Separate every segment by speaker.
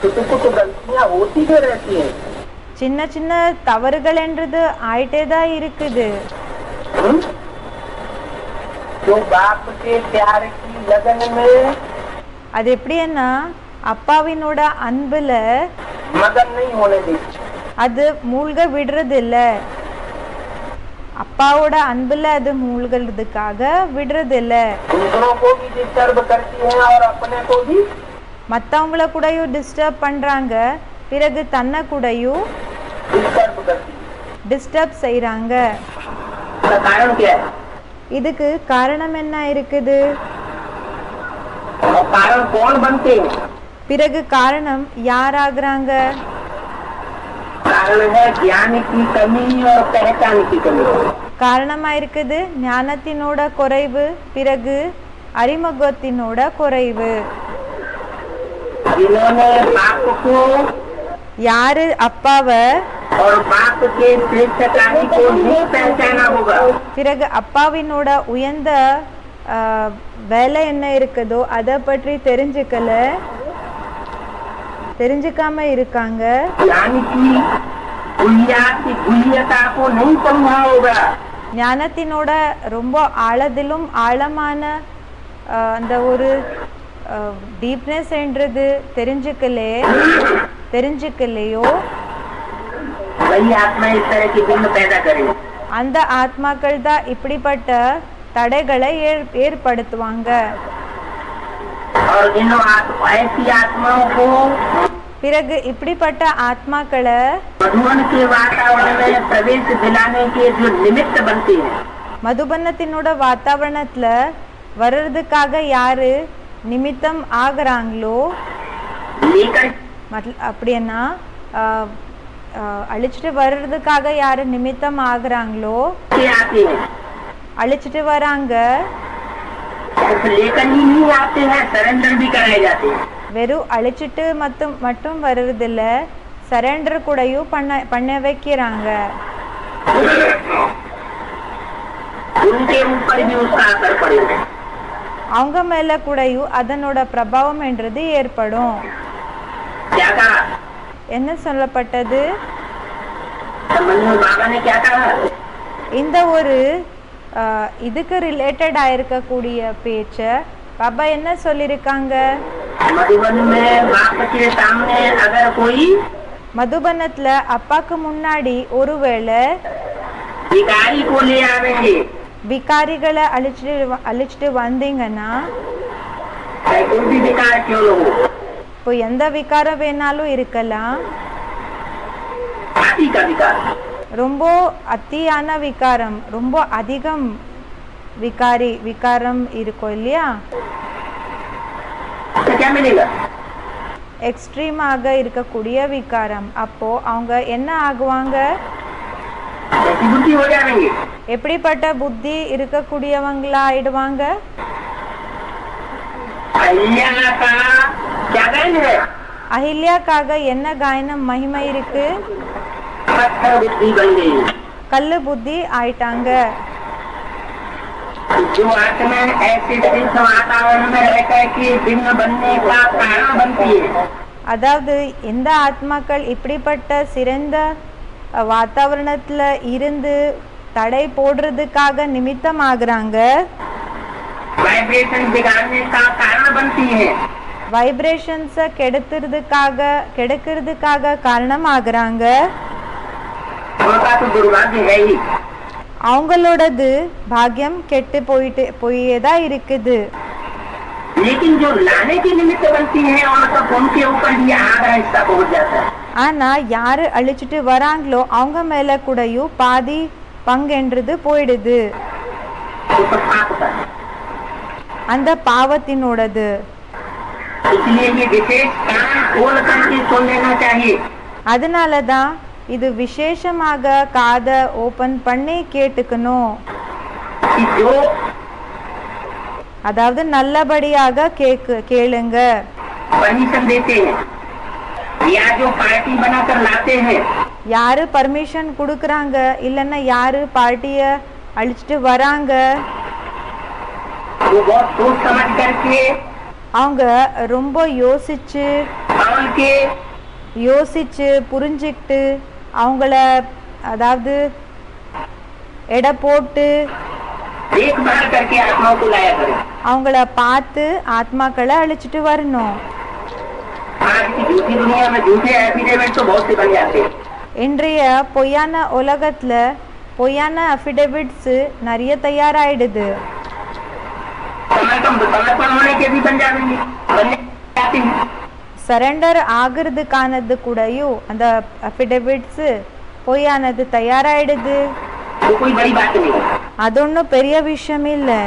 Speaker 1: छोटी छोटी गलतियां होती भी रहती हैं।
Speaker 2: சின்ன சின்ன தவறுகள் என்றது ஆயிட்டே தான் இருக்குது.
Speaker 1: जो बाप के प्यार की लगन में
Speaker 2: அது எப்படின்னா அப்பாவினோட அன்புல
Speaker 1: मगन नहीं होने देती,
Speaker 2: அது மூழ்க விடுறது இல்ல. அப்பாவோட அன்புல அது மூழ்கிறதுக்காக விடுறது இல்ல.
Speaker 1: दूसरों को भी डिस्टर्ब करती है और अपने को भी
Speaker 2: மற்றவங்கள கூடயும் டிஸ்டர்ப் பண்றாங்க, பிறகு தன்னை கூடயும்
Speaker 1: डिस्टर्ब करती है।
Speaker 2: டிஸ்டர்ப் செய்றாங்க.
Speaker 1: इसका कारण क्या है?
Speaker 2: இதுக்கு காரணம் என்ன இருக்குது?
Speaker 1: और कारण कौन बनते हैं?
Speaker 2: பிறகு காரணம் யாராகிறாங்க?
Speaker 1: कारण है ज्ञान की कमी और पहचान की कमी।
Speaker 2: காரணமா இருக்குது ஞானத்தினோட குறைவு, பிறகு அறிமுகத்தினோட குறைவு.
Speaker 1: जिन्होंने बाप को
Speaker 2: யாரு அப்பாவை
Speaker 1: और बाप के श्रेष्ठतानी को नहीं पहचाना होगा,
Speaker 2: பிறகு அப்பாவினோட உயர்ந்த வேலை என்ன இருக்குதோ அதை பற்றி தெரிஞ்சுக்காம இருக்காங்க.
Speaker 1: ज्ञान की गुलियात की गुलियता को नहीं समझा होगा।
Speaker 2: ஞானத்தினோட ரொம்ப ஆழத்திலும் ஆழமான அந்த ஒரு டீப்னஸ் என்றது தெரிஞ்சுக்கலையோ
Speaker 1: वही आत्मा इस तरह की बिंब पैदा करे।
Speaker 2: அந்த ஆத்மாக்கள் தான் இப்படிப்பட்ட தடைகளை ஏற்படுத்துவாங்க.
Speaker 1: और इन ऐसी आत्माओं को
Speaker 2: பிறகு இப்படிப்பட்ட ஆத்மாக்களை
Speaker 1: मधुबन के वातावरण में प्रवेश दिलाने के जो निमित्त बनते हैं,
Speaker 2: மதுபன்னத்தினோட வாத்தாவரணத்துல வர்றதுக்காக யாரு நிமித்தம் ஆகுறாங்களோ,
Speaker 1: लेकर
Speaker 2: அப்படின்னா அழிச்சிட்டு வர்றதுக்காக யாரு நிமித்தம் ஆகுறாங்களோ
Speaker 1: के आते हैं,
Speaker 2: அழிச்சிட்டு வராங்க.
Speaker 1: लेकर ही नहीं आते हैं, सरेंडर भी कराए जाते हैं।
Speaker 2: வெறும் அழிச்சிட்டு மட்டும் வர்றதில்ல, சரண்டர் கூடயும் பண்ண வைக்கிறாங்க.
Speaker 1: उनके ऊपर भी उसका असर पड़ेगा।
Speaker 2: அவங்க மேல கூடயும் அதனோட பிரபாவம் என்றது ஏற்படும்.
Speaker 1: क्या कहा?
Speaker 2: என்ன சொல்லப்பட்டது?
Speaker 1: बाबा ने क्या कहा?
Speaker 2: இந்த ஒரு இதுக்கு ரிலேட்டட் ஆயிருக்கக்கூடிய பேச்ச பாபா என்ன சொல்லிருக்காங்க?
Speaker 1: मधुबन में बाप के सामने अगर कोई
Speaker 2: மதுபனத்துல அப்பாக்கு முன்னாடி ஒருவேளை
Speaker 1: भिखारी को ले आवेंगे,
Speaker 2: விகாரிகளை அழிச்சிட்டு வந்தீங்கன்னா,
Speaker 1: कोई भी विकार क्यों हो,
Speaker 2: இப்போ எந்த விகாரம் வேணாலும் இருக்கலாம்,
Speaker 1: हाथी का विकार,
Speaker 2: ரொம்ப அத்தியான விகாரம், ரொம்ப அதிகம் விகாரம் இருக்கும் இல்லையா,
Speaker 1: तो क्या मिलेगा?
Speaker 2: எக்ஸ்ட்ரீமாக இருக்கக்கூடிய விகாரம். அப்போ அவங்க என்ன ஆகுவாங்க?
Speaker 1: ऐसी बुद्धि हो जाएंगे।
Speaker 2: எப்படிப்பட்ட புத்தி இருக்கக்கூடியவங்களா ஆயிடுவாங்க?
Speaker 1: अहिल्या का क्या गायन है?
Speaker 2: அஹில்யாக்காக என்ன காயனம் மகிமை இருக்கு?
Speaker 1: पत्थर बुद्धि बन गई।
Speaker 2: கல்லு புத்தி ஆயிட்டாங்க.
Speaker 1: जो आत्मा ऐसे सिद्ध वातावरण में रहकर के भिन्न बनने का कारण बनती है,
Speaker 2: அதாவது எந்த ஆத்மாக்கள் இப்படிப்பட்ட சிறந்த வாத்தாவரணத்துல இருந்து தடை போடுறதுக்காக நிமித்தம் ஆகுறாங்க,
Speaker 1: वाइब्रेशन बिगाड़ने का कारण बनती है,
Speaker 2: வைப்ரேஷன்ஸ கெடுக்கிறதுக்காக காரணம் ஆகுறாங்க,
Speaker 1: उनका तो दुर्भाग्य है ही।
Speaker 2: அவங்களோடது பாக்கியம் கெட்டு போயேதான் இருக்குது.
Speaker 1: लेकिन जो लाने की निमित्त बनती है उनके ऊपर ये आधा हिस्सा पहुंच जाता है।
Speaker 2: ஆனா யாரு அழிச்சிட்டு வராங்களோ அவங்க மேல கூடயும் பாதி பங்கென்றது போயிடுது.
Speaker 1: वो तो पाप का है।
Speaker 2: அந்த பாவத்தினோடது.
Speaker 1: इसलिए ये विशेष कान खोल करके सुन लेना चाहिए।
Speaker 2: அதனாலதான் இது விசேஷமாக காத ஓபன் பண்ணி கேட்டுக்கணும்.
Speaker 1: कि जो
Speaker 2: அதாவது நல்லபடியாக கேளுங்க.
Speaker 1: परमिशन देते हैं या जो पार्टी बनाकर लाते हैं,
Speaker 2: யாரு பர்மிஷன் கொடுக்கறாங்க இல்லன்னா யாரு பார்ட்டிய அழிச்சிட்டு வராங்க,
Speaker 1: वो बहुत सोच समझ करके
Speaker 2: அவங்க ரொம்ப யோசிச்சு
Speaker 1: मान के
Speaker 2: புரிஞ்சுக்கிட்டு அவங்கள அதாவது எடை போட்டு
Speaker 1: देखभाल करके आत्माओं को लाया करें।
Speaker 2: அவங்கள பார்த்து ஆத்மாக்களை அழிச்சிட்டு வரணும்.
Speaker 1: आज की झूठी दुनिया में झूठे एफिडेविट तो बहुत से बन जाते हैं।
Speaker 2: இன்றைய பொய்யான உலகத்துல பொய்யான அஃபிடேவிட்ஸ் நிறைய தயாராயிடுது.
Speaker 1: समर्पण होने के भी बन जाते हैं।
Speaker 2: சரண்டர் ஆகிறதுக்கானது கூடயும் அந்த அஃபிடேவிட்ஸ் பொய்யானது தயாராயிடுது.
Speaker 1: वो कोई बड़ी बात नहीं है,
Speaker 2: அது ஒன்றும் பெரிய விஷயம் இல்லை.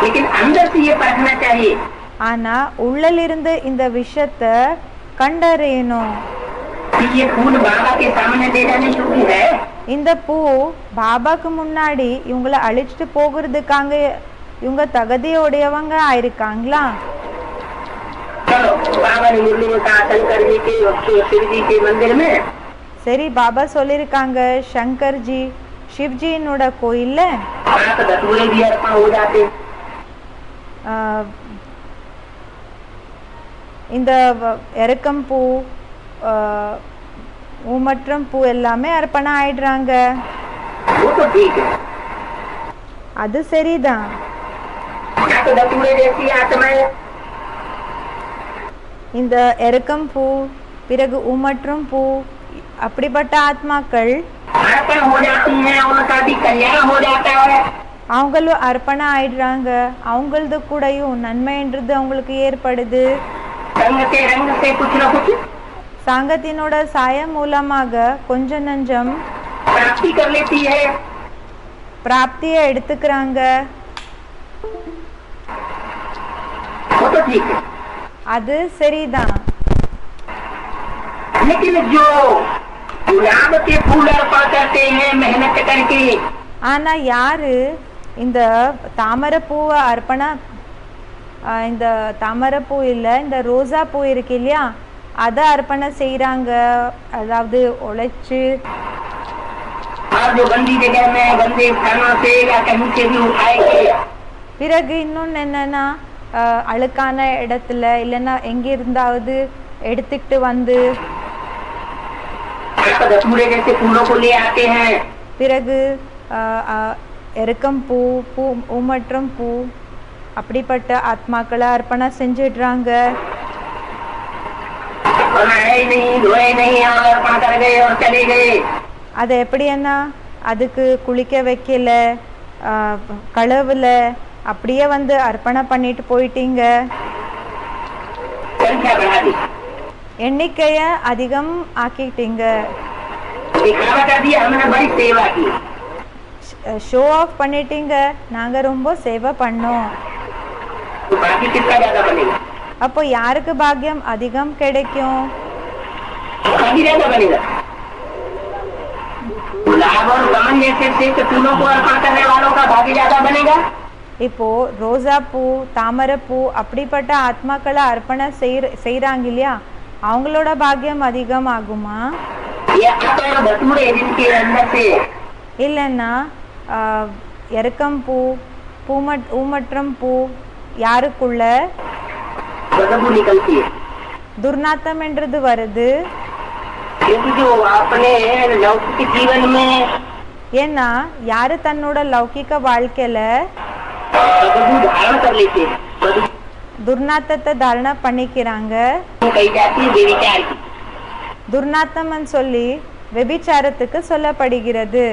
Speaker 1: लेकिन अंदर से ये परखना चाहिए
Speaker 2: ஆனா உள்ளிருந்து இந்த விஷயத்தை கண்டறியணும்.
Speaker 1: कि ये फूल बाबा के सामने ले जाने योग्य है।
Speaker 2: இந்த பூ பாபாக்கு முன்னாடி இவங்களை அழிச்சிட்டு போகிறதுக்காக இவங்க தகுதியோடையவங்க ஆயிருக்காங்களா?
Speaker 1: चलो बाबा ने मुरली में कहा शंकर जी के शिव जी के मंदिर में,
Speaker 2: சரி பாபா சொல்லியிருக்காங்க சங்கர்ஜி சிவ்ஜியினோட கோயில்ல
Speaker 1: हाथ धतूरे भी अर्पण हो जाते।
Speaker 2: இந்த எருக்கம் பூ ஊமற்றம் பூ எல்லாமே அர்ப்பணம் ஆயிடுறாங்க.
Speaker 1: वो तो ठीक है,
Speaker 2: அது சரிதான்.
Speaker 1: हाथ धतूरे जैसी आत्माएं
Speaker 2: இந்த எருக்கம் பூ பிறகு ஊமற்றும் பூ அப்படிப்பட்ட ஆத்மாக்கள்
Speaker 1: अर्पण हो जाती हैं, उनका भी कल्याण हो जाता है।
Speaker 2: அவங்களும் அர்ப்பணம் ஆயிடுறாங்க, அவங்களது கூடயும் நன்மைன்றது அவங்களுக்கு ஏற்படுது.
Speaker 1: रंग से कुछ न कुछ
Speaker 2: சாங்கத்தினோட சாயம் மூலமாக கொஞ்சம் நஞ்சம்
Speaker 1: प्राप्ति कर लेती है।
Speaker 2: பிராப்தியை எடுத்துக்கிறாங்க.
Speaker 1: वो तो ठीक है,
Speaker 2: அது சரிதான்.
Speaker 1: लेकिन जो गुलाब के फूल अर्पण करते हैं मेहनत करके,
Speaker 2: ஆனா யாரு இந்த தாமரைப்பூவை இந்த தாமரைப்பூ இல்ல இந்த ரோசா பூ இருக்கு இல்லையா அதை அர்ப்பணம் செய்யறாங்க, அதாவது உழைச்சு
Speaker 1: और जो गंदी जगह में गंदे स्थानों से या कहीं से भी उठाएंगे,
Speaker 2: பிறகு இன்னொன்னு என்னன்னா அழுக்கான இடத்துல இல்லைன்னா எங்க இருந்தாவது எடுத்துக்கிட்டு வந்து
Speaker 1: धतूरे जैसे फूलों को ले आते हैं।
Speaker 2: பிறகு எருக்கம் பூ ஊமற்றம் பூ அப்படிப்பட்ட ஆத்மாக்களை அர்ப்பணம் செஞ்சிடுறாங்க.
Speaker 1: बनाए नहीं, धोए नहीं और अर्पण कर गए और चले गए।
Speaker 2: அதை எப்படின்னா அதுக்கு குளிக்க வைக்கல, கழுவுல, அப்படியே வந்து அர்ப்பணம் பண்ணிட்டு போயிட்டீங்க.
Speaker 1: संख्या बढ़ा दी,
Speaker 2: எண்ணிக்கைய அதிகம் ஆக்கிட்டீங்க.
Speaker 1: दिखावा कर दिया, हमने बड़ी सेवा की।
Speaker 2: ஷோ ஆஃப் பண்ணிட்டீங்க, நாங்க ரொம்ப சேவை பண்ணோம்.
Speaker 1: तो बाकी कितना ज्यादा बनेगा?
Speaker 2: அப்போ யாருக்கு பாக்கியம் அதிகம் கிடைக்கும்?
Speaker 1: बाकी ज्यादा बनेगा। गुलाब और कमल जैसे श्रेष्ठ फूलों को अर्पण करने वालों का भाग्य ज्यादा बनेगा।
Speaker 2: இப்போ ரோசா பூ தாமரைப்பூ அப்படிப்பட்ட ஆத்மாக்களை அர்ப்பணம் செய்யறாங்க இல்லையா, அவங்களோட பாக்கியம் அதிகம் ஆகுமா?
Speaker 1: ये आकर धतूरे जिनके अंदर से
Speaker 2: இல்லைன்னா எருக்கம் பூ ஊமற்றம் பூ யாருக்குள்ள
Speaker 1: बदबू निकलती है,
Speaker 2: துர்நாத்தம் என்றது வருது.
Speaker 1: क्योंकि जो अपने लौकिक जीवन में
Speaker 2: ஏன்னா யாரு தன்னோட லௌகிக வாழ்க்கையில
Speaker 1: बदबू धारण कर लेते हैं, बदबू
Speaker 2: துர்நாத்தத்தை தாரண பண்ணிக்கிறாங்க.
Speaker 1: कही जाती है बेविचार की।
Speaker 2: துர்நாத்தம்னு சொல்லி வெபிச்சாரத்துக்கு சொல்லப்படுகிறது.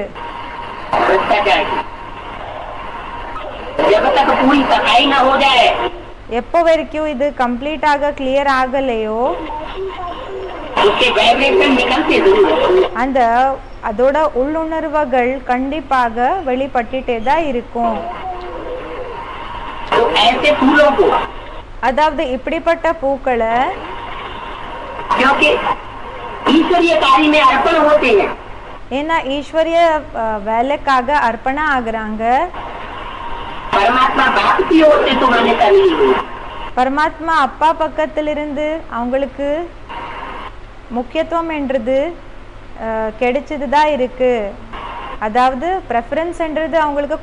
Speaker 1: भ्रष्टाचार की। जब तक पूरी सफाई न हो जाए,
Speaker 2: எப்போ வரைக்கும் இது கம்ப்ளீட்டாக கிளியர் ஆகலையோ
Speaker 1: उसके वाइब्रेशन निकलते जरूर है।
Speaker 2: அந்த அதோட உள்ளுணர்வுகள் கண்டிப்பாக வெளிப்பட்டுட்டே தான் இருக்கும்.
Speaker 1: तो ऐसे फूलों को,
Speaker 2: அதாவது இப்படிப்பட்ட பூக்களை
Speaker 1: क्योंकि ईश्वरीय कार्य में अर्पण होते हैं,
Speaker 2: ஏன்னா ஈஸ்வரிய வேலைக்காக அர்ப்பணம் ஆகுறாங்க.
Speaker 1: परमात्मा बाप की ओर से तो मान्यता नहीं हुई।
Speaker 2: பரமாத்மா அப்பா பக்கத்திலிருந்து அவங்களுக்கு முக்கியத்துவம் என்றது கிடைச்சது தான் இருக்கு. அதாவது ப்ரெஃபரன்ஸ் என்றது அவங்களுக்கு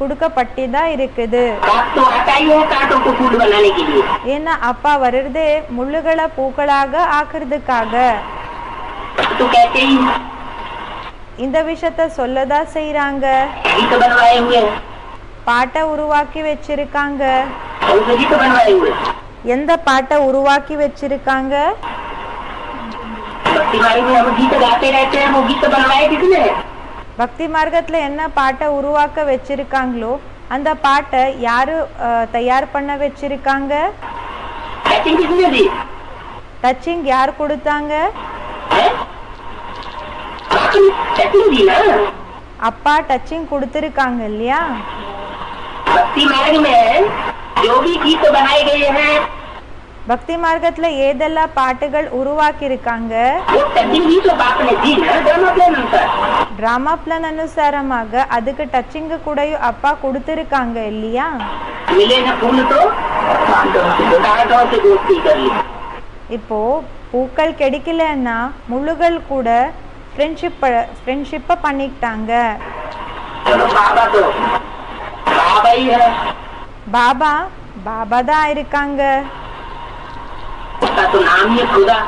Speaker 2: கொடுக்கப்பட்டிதான் இருக்குது.
Speaker 1: बाप तो आता ही है कांटों को फूल बनाने के लिए.
Speaker 2: ஏன்னா அப்பா வருதே முள்ளுகளை பூக்களாக ஆக்குறதுக்காக.
Speaker 1: तो कहते ही
Speaker 2: இந்த விஷயத்த சொல்லதான் செய்யறாங்க.
Speaker 1: गीत बनवाए हुए हैं.
Speaker 2: பாட்டை உருவாக்கி வச்சிருக்காங்க.
Speaker 1: उनसे गीत बनवाए हुए.
Speaker 2: எந்த பாட்டை உருவாக்கி வச்சிருக்காங்க?
Speaker 1: भक्ति मार्ग में हम गीत गाते रहते हैं. वो गीत बनवाए किसने?
Speaker 2: பக்தி மார்க்கத்துல என்ன பாட்டை உருவாக்க வச்சிருக்காங்களோ அந்த பாட்டை யாரு தயார் பண்ண வச்சிருக்காங்க?
Speaker 1: टचिंग किसने दी?
Speaker 2: டச்சிங் யார் கொடுத்தாங்க?
Speaker 1: टचिंग दी ना.
Speaker 2: அப்பா டச்சிங் கொடுத்திருக்காங்க இல்லையா?
Speaker 1: भक्ति मार्ग में जो भी गीत बनाए गए हैं
Speaker 2: பக்தி மார்க்கத்துல ஏதெல்லாம் பாட்டுகள் உருவாக்கி இருக்காங்க
Speaker 1: वो टचिंग भी तो बाप ने दी ना. ड्रामा प्लान अनुसार.
Speaker 2: டிராமா பிளான் அனுசாரமாக அதுக்கு டச்சிங் கூடயும் அப்பா கொடுத்திருக்காங்க இல்லையா?
Speaker 1: मिले ना फूल तो कांटों से दोस्ती कर ली.
Speaker 2: இப்போ பூக்கள் கிடைக்கலன்னா முள்ளுகள் கூட ஃப்ரெண்ட்ஷிப்பை பண்ணிக்கிட்டாங்க.
Speaker 1: चलो बाबा तो बाबा ही है.
Speaker 2: பாபா பாபா தான் இருக்காங்க.
Speaker 1: उसका तो नाम ही खुदा.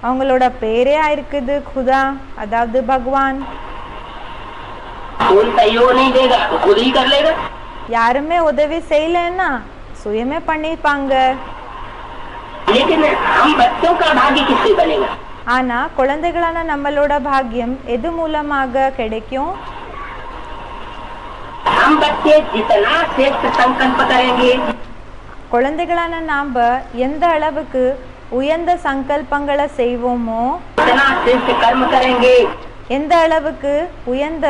Speaker 2: அவங்களோட பேரே இருக்குது खुदा, அதாவது பகவான்.
Speaker 1: कोई सहयोग नहीं देगा तो खुद ही कर लेगा.
Speaker 2: யாருமே உதவி செய்யலன்னா சுயமே பண்ணிப்பாங்க.
Speaker 1: लेकिन हम बच्चों का भाग्य किससे बनेगा?
Speaker 2: ஆனா குழந்தைகளான நம்மளோட பாக்கியம் எது மூலமாக கிடைக்கும்?
Speaker 1: हम बच्चे जितना श्रेष्ठ संकल्प करेंगे
Speaker 2: குழந்தைகளான நாம எந்த அளவுக்கு உயர்ந்த சங்கல்பங்களை செய்வோமோ,
Speaker 1: जितना श्रेष्ठ कर्म करेंगे
Speaker 2: எந்த அளவுக்கு உயர்ந்த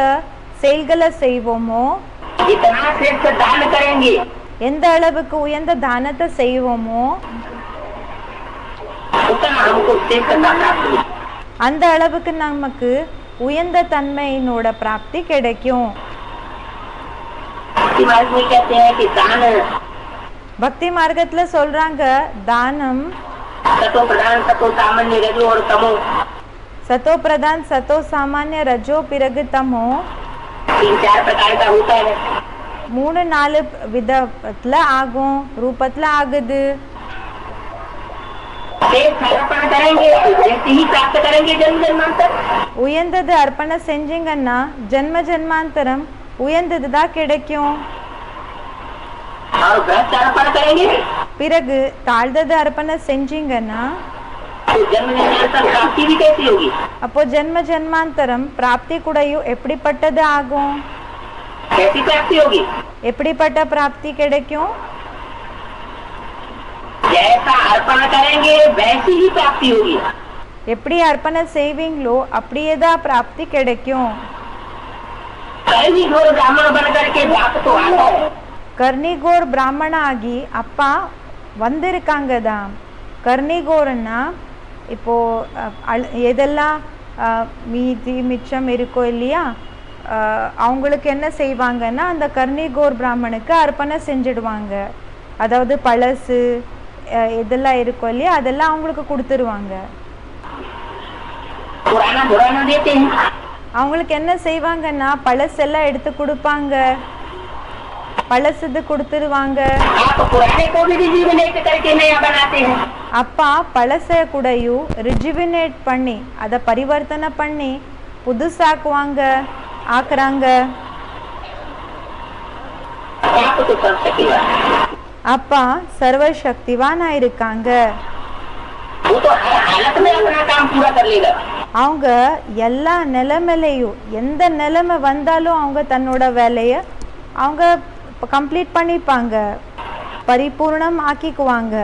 Speaker 2: செயல்களை செய்வோமோ,
Speaker 1: जितना श्रेष्ठ दान करेंगे
Speaker 2: எந்த அளவுக்கு உயர்ந்த தானத்தை செய்வோமோ
Speaker 1: उतना हमको श्रेष्ठता प्राप्त होगी.
Speaker 2: அந்த அளவுக்கு நமக்கு உயர்ந்த தன்மையினோட பிராப்தி கிடைக்கும்.
Speaker 1: भक्ति मार्ग में कहते हैं कि दान
Speaker 2: பக்தி மார்க்கத்துல சொல்றாங்க தானம்
Speaker 1: सतो प्रधान सतो सामान्य रजो और तमो
Speaker 2: சத்தோ பிரதான் சத்தோ சாமானிய ரஜோ பிறகு தமோ
Speaker 1: 3-4 प्रकार का होता है.
Speaker 2: 3-4 விதத்துல ஆகும், ரூபத்துல ஆகுது.
Speaker 1: अर्पण करेंगे तो जैसे ही प्राप्त करेंगे जन्म जन्मांतर.
Speaker 2: உயர்ந்தது அர்ப்பணம் செஞ்சீங்கன்னா ஜென்ம ஜென்மாந்தரம் உயர்ந்தது தான் கிடைக்கும்.
Speaker 1: और भ्रष्ट अर्पण करेंगे
Speaker 2: பிறகு தாழ்ந்தது அர்ப்பணம் செஞ்சீங்கன்னா
Speaker 1: तो जन्म जन्मांतर प्राप्ति भी कैसी होगी?
Speaker 2: அப்போ ஜென்ம ஜென்மாந்தரம் பிராப்தி கூடயும் எப்படிப்பட்டது ஆகும்?
Speaker 1: कैसी प्राप्ति होगी?
Speaker 2: எப்படிப்பட்ட பிராப்தி கிடைக்கும்?
Speaker 1: जैसा अर्पण करेंगे वैसी ही प्राप्ति होगी.
Speaker 2: எப்படி அர்ப்பணம் செய்வீங்களோ அப்படியே தான் பிராப்தி கிடைக்கும்.
Speaker 1: कई घोर ब्राह्मण बन करके बाप तो आता है.
Speaker 2: கர்ணிகோர் பிராமண ஆகி அப்பா வந்திருக்காங்க தான். கர்ணிகோர்னா இப்போ எதெல்லாம் மீதி மிச்சம் இருக்கோ இல்லையா, அவங்களுக்கு என்ன செய்வாங்கன்னா அந்த கர்ணிகோர் பிராமணுக்கு அர்ப்பணம் செஞ்சிடுவாங்க. அதாவது பழசு எதெல்லாம் இருக்கோ இல்லையா அதெல்லாம் அவங்களுக்கு கொடுத்துருவாங்க.
Speaker 1: पुराना पुराना देते हैं.
Speaker 2: அவங்களுக்கு என்ன செய்வாங்கன்னா பழசெல்லாம் எடுத்து கொடுப்பாங்க, பழசுது கொடுத்துருவாங்க.
Speaker 1: आप पुराने को भी रिजुविनेट करके नया बनाते हैं.
Speaker 2: அப்பா பழச கூடயும் ரிஜுவினேட் பண்ணி அதை பரிவர்த்தனை பண்ணி புதுசாக்குவாங்க, ஆக்குறாங்க.
Speaker 1: आप तो सर्वशक्तिवान है.
Speaker 2: அப்பா சர்வசக்திவானா இருக்காங்க.
Speaker 1: वो तो हर हालत में अपना काम पूरा कर लेगा.
Speaker 2: அவங்க எல்லா நிலைமையிலையும் எந்த நிலைமை வந்தாலும் அவங்க தன்னோட வேலையை அவங்க கம்ப்ளீட் பண்ணிப்பாங்க, பரிபூர்ணம் ஆக்கிக்குவாங்க.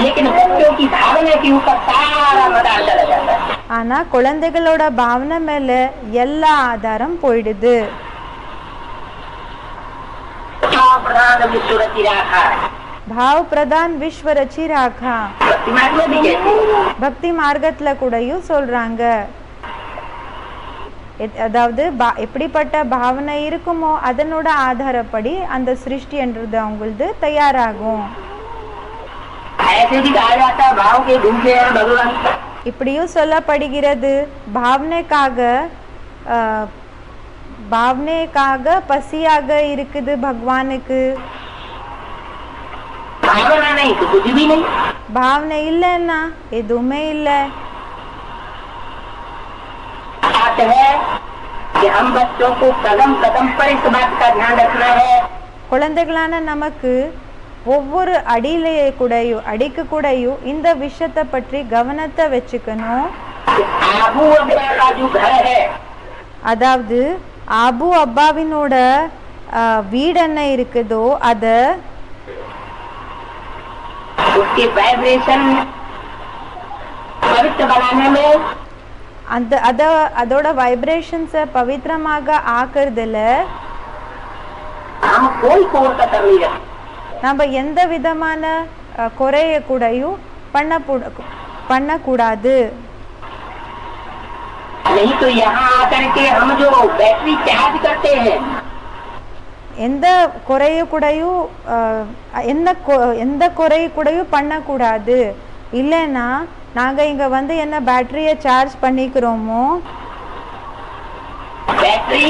Speaker 1: लेकिन बच्चों की भावना के ऊपर सारा मदार चला जाता है.
Speaker 2: ஆனா குழந்தைகளோட பாவனை மேல எல்லா ஆதாரம் போயிடுது.
Speaker 1: प्रधान विश्व रची राखा.
Speaker 2: भाव प्रधान विश्व रची राखा.
Speaker 1: भक्ति मार्ग में भी कहते हैं.
Speaker 2: பக்தி மார்க்கத்துல கூடயும் சொல்றாங்க. அதாவது எப்படிப்பட்ட பாவனை இருக்குமோ அதனோட ஆதாரப்படி அந்த சிருஷ்டி என்றது அவங்களது தயாராகும்.
Speaker 1: ऐसे भी कहा जाता है भाव के भूखे हैं भगवान.
Speaker 2: இப்படியும் சொல்லப்படுகிறது பாவனைக்காக பாவனைக்காக பசியாக இருக்குது பகவானுக்கு.
Speaker 1: भावना नहीं तो कुछ भी नहीं।
Speaker 2: பாவனை இல்லைன்னா எதுவுமே இல்லை.
Speaker 1: बात है कि हम बच्चों को कदम कदम पर इस बात का ध्यान रखना है।
Speaker 2: குழந்தைகளான நமக்கு ஒவ்வொரு அடிக்கு கூடயும் இந்த விஷயத்தை பற்றி கவனத்தை வச்சுக்கணும்.
Speaker 1: आबू अब्बा का जो घर है,
Speaker 2: அதாவது ஆபு அப்பாவினோட வீடு என்ன இருக்குதோ அத
Speaker 1: उसके वाइब्रेशन पवित्र बनाने में
Speaker 2: அதோட வைப்ரேஷன்ஸை பவித்திரமாக ஆக்குறதுல
Speaker 1: हम कोई कोर कसर नहीं रखें।
Speaker 2: நம்ம எந்த விதமான குறைய கூடயும் பண்ணக்கூடாது.
Speaker 1: नहीं तो यहाँ आकर के हम जो बैटरी चार्ज करते हैं,
Speaker 2: எந்த குறைய கூடயும் எந்த குறைய கூடயும் பண்ணக்கூடாது. இல்லைன்னா நாங்க இங்க வந்து என்ன பேட்டரியை சார்ஜ் பண்ணிக்கிறோமோ
Speaker 1: बैटरी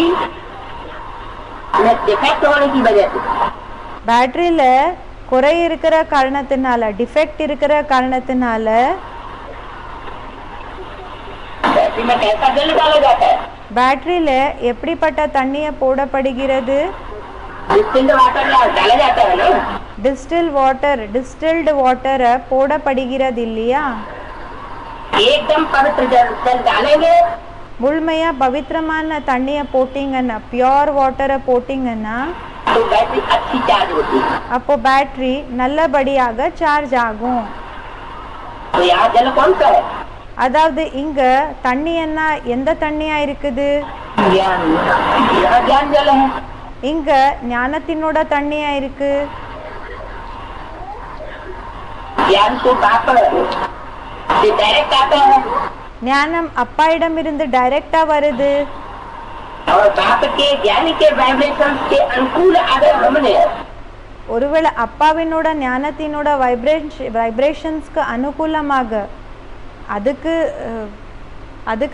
Speaker 1: में डिफेक्ट होने की वजह से,
Speaker 2: பேட்டரியில குறை இருக்கிற காரணத்தினால, டிஃபெக்ட் இருக்கிற காரணத்தினால
Speaker 1: बैटरी में कैसा जल डाला जाता है?
Speaker 2: பேட்டரியில எப்படிப்பட்ட தண்ணியை போடப்படுகிறது?
Speaker 1: डिस्टिल्ड वाटर डाला जाता है ना।
Speaker 2: டிஸ்டில்டு வாட்டரை போடப்படுகிறது இல்லையா?
Speaker 1: एकदम पवित्र जल डालेंगे
Speaker 2: முழுமையா பவித்திரமான தண்ணியை போட்டீங்கன்னா, பியோர் வாட்டரை போட்டீங்கன்னா
Speaker 1: तो बैटरी अच्छी चार्ज होती है।
Speaker 2: அப்போ பேட்டரி நல்லபடியாக சார்ஜ் ஆகும்.
Speaker 1: तो यहाँ जल कौन सा है?
Speaker 2: அதாவது இங்க தண்ணி என்ன, எந்த தண்ணியா இருக்குது?
Speaker 1: ज्ञान। यहाँ ज्ञान जल है।
Speaker 2: இங்க ஞானத்தினோட தண்ணியா இருக்கு.
Speaker 1: ज्ञान तो बाप से डायरेक्ट आता है
Speaker 2: ஞானம் அப்பாயிடம் இருந்து டைரக்டா வருது.
Speaker 1: और बाप के ज्ञान के वाइब्रेशन के अनुकूल अगर हमने
Speaker 2: ஒருவேளை அப்பாவினோட ஞானத்தினோட வைப்ரேஷன்ஸ்க்கு அனுகூலமாக, அதுக்கு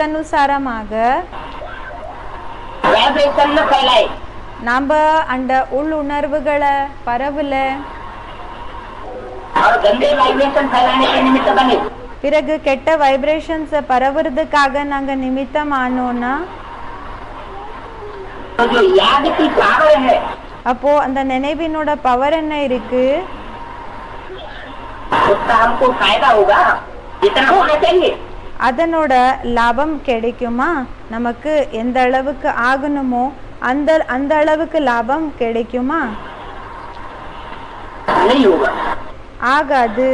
Speaker 2: அனுசாரமாக
Speaker 1: वाइब्रेशन न फैलाए,
Speaker 2: நாம அந்த உள்ளுணர்வுகளை பரவல,
Speaker 1: और गंदे वाइब्रेशन फैलाने के निमित्त बने,
Speaker 2: பிறகு கெட்ட வைப்ரேஷன்ஸ் பரவுறதுக்காக நாங்க நிமித்தம் ஆனோம்னா
Speaker 1: तो जो याद की पावर है
Speaker 2: அப்போ அந்த நினைவினோட பவர் என்ன இருக்கு?
Speaker 1: उसका हमको फायदा होगा जितना होना चाहिए।
Speaker 2: அதனோட லாபம் கிடைக்குமா? நமக்கு எந்த அளவுக்கு ஆகணுமோ அந்த அளவுக்கு லாபம் கிடைக்குமா?
Speaker 1: नहीं होगा।
Speaker 2: ஆகாது.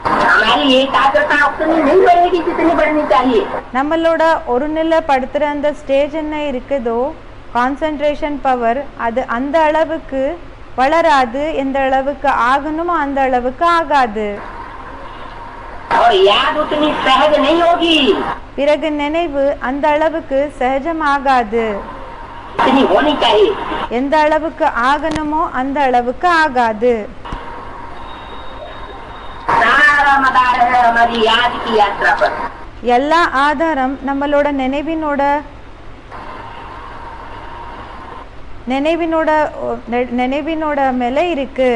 Speaker 1: हमारी एकाग्रता उतनी नहीं बढ़ेगी जितनी बढ़नी चाहिए।
Speaker 2: நம்மளோட ஒரு நிலைப்படுத்துற அந்த ஸ்டேஜ் என்ன இருக்குதோ, கான்சென்ட்ரேஷன் பவர், அது அந்த அளவுக்கு வளராது. எந்த அளவுக்கு ஆகணுமோ அந்த அளவுக்கு ஆகாது.
Speaker 1: और याद उतनी सहज नहीं होगी
Speaker 2: பிறகு நினைவு அந்த அளவுக்கு சகஜமாகாது.
Speaker 1: जितनी होनी चाहिए।
Speaker 2: எந்த அளவுக்கு ஆகணுமோ அந்த அளவுக்கு ஆகாது.
Speaker 1: सारा मदार है हमारी याद की यात्रा पर।
Speaker 2: எல்லா ஆதாரம் நம்மளோட நினைவினோட மேல இருக்கு.